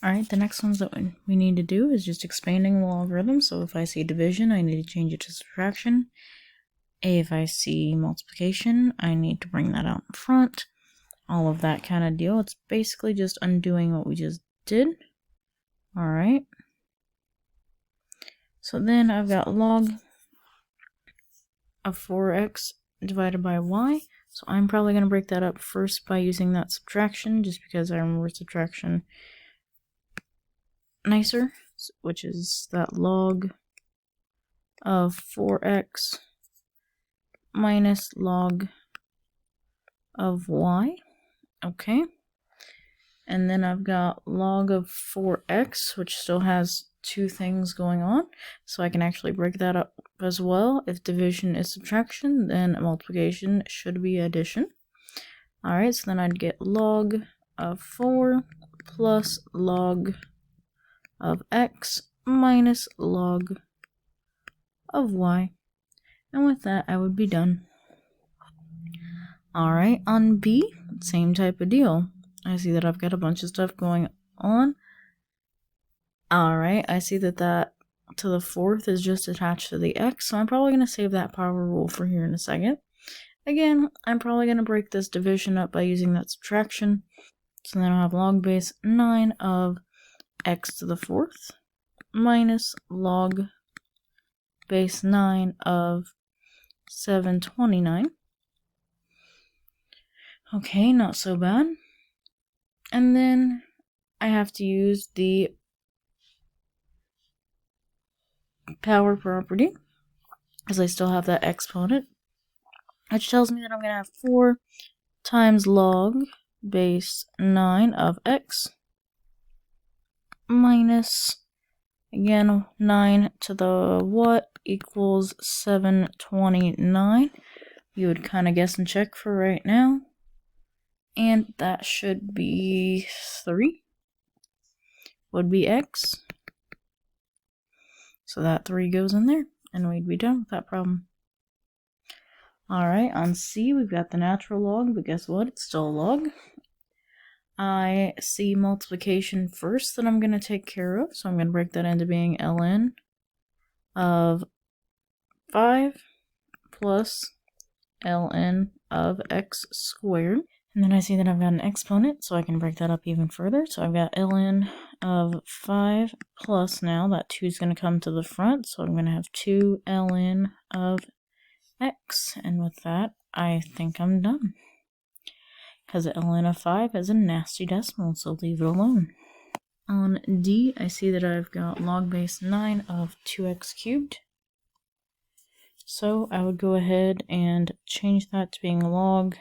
Alright, the next ones that we need to do is just expanding the logarithm. So if I see division, I need to change it to subtraction. If I see multiplication, I need to bring that out in front. All of that kind of deal. It's basically just undoing what we just did. Alright. So then I've got log of 4x divided by y. So I'm probably going to break that up first by using that subtraction, just because I remember subtraction nicer, which is that log of 4x minus log of y. Okay. And then I've got log of 4x, which still has two things going on, so I can actually break that up as well. If division is subtraction, then multiplication should be addition. Alright, so then I'd get log of 4 plus log of x minus log of y. And with that, I would be done. Alright, on B, same type of deal. I see that I've got a bunch of stuff going on. Alright, I see that that to the fourth is just attached to the x, so I'm probably going to save that power rule for here in a second. Again, I'm probably going to break this division up by using that subtraction. So then I'll have log base 9 of x to the fourth minus log base 9 of 729. Okay, not so bad. And then I have to use the power property, because I still have that exponent, which tells me that I'm going to have 4 times log base 9 of x minus, again, 9 to the what equals 729. You would kind of guess and check for right now. And that should be 3. Would be x. So that 3 goes in there, and we'd be done with that problem. Alright, on C, we've got the natural log, but guess what? It's still a log. I see multiplication first that I'm going to take care of, so I'm going to break that into being ln of 5 plus ln of x squared. And then I see that I've got an exponent, so I can break that up even further. So I've got ln of 5 plus, now that 2 is going to come to the front, so I'm going to have 2 ln of x. And with that, I think I'm done. Because ln of 5 is a nasty decimal, so leave it alone. On D, I see that I've got log base 9 of 2x cubed. So I would go ahead and change that to being log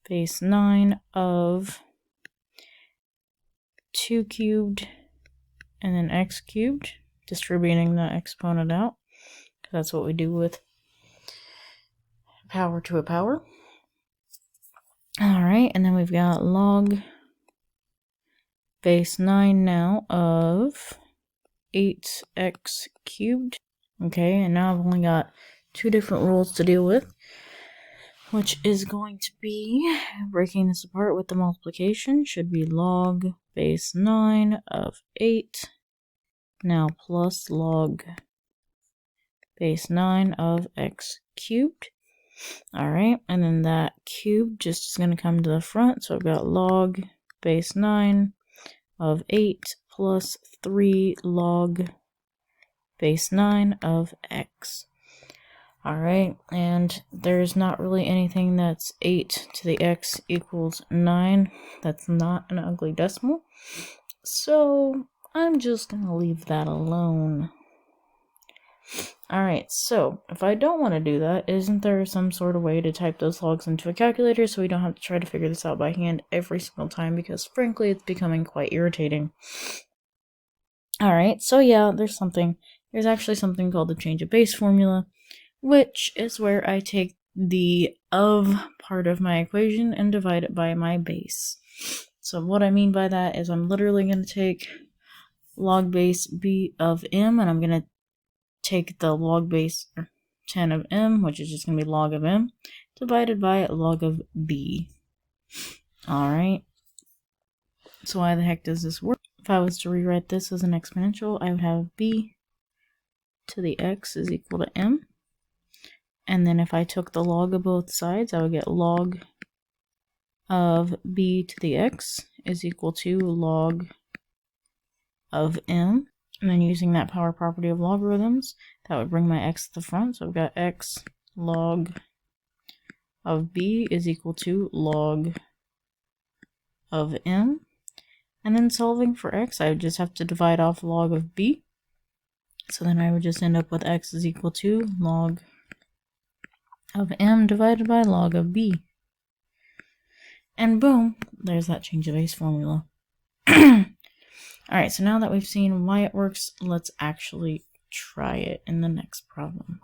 base 9 of 2 cubed and then x cubed, distributing the exponent out, because that's what we do with power to a power. Alright, and then we've got log base 9 now of 8x cubed. Okay, and now I've only got 2 different rules to deal with, which is going to be, breaking this apart with the multiplication, should be log base 9 of 8, now plus log base 9 of x cubed. Alright, and then that cube just is going to come to the front, so I've got log base 9 of 8 plus 3 log base 9 of x. Alright, and there's not really anything that's 8 to the x equals 9. That's not an ugly decimal. So I'm just going to leave that alone. Alright, so if I don't want to do that, isn't there some sort of way to type those logs into a calculator so we don't have to try to figure this out by hand every single time? Because frankly, it's becoming quite irritating. Alright, so yeah, there's actually something called the change of base formula, which is where I take the of part of my equation and divide it by my base. So what I mean by that is I'm literally going to take log base b of m, and I'm going to take the log base 10 of m, which is just going to be log of m, divided by log of b. Alright. So why the heck does this work? if I was to rewrite this as an exponential, I would have b to the x is equal to m. And then if I took the log of both sides, I would get log of b to the x is equal to log of m. And then using that power property of logarithms, that would bring my x to the front. So I've got x log of b is equal to log of m. And then solving for x, I would just have to divide off log of b. So then I would just end up with x is equal to log of m divided by log of b. And boom, there's that change of base formula. Alright, so now that we've seen why it works, let's actually try it in the next problem.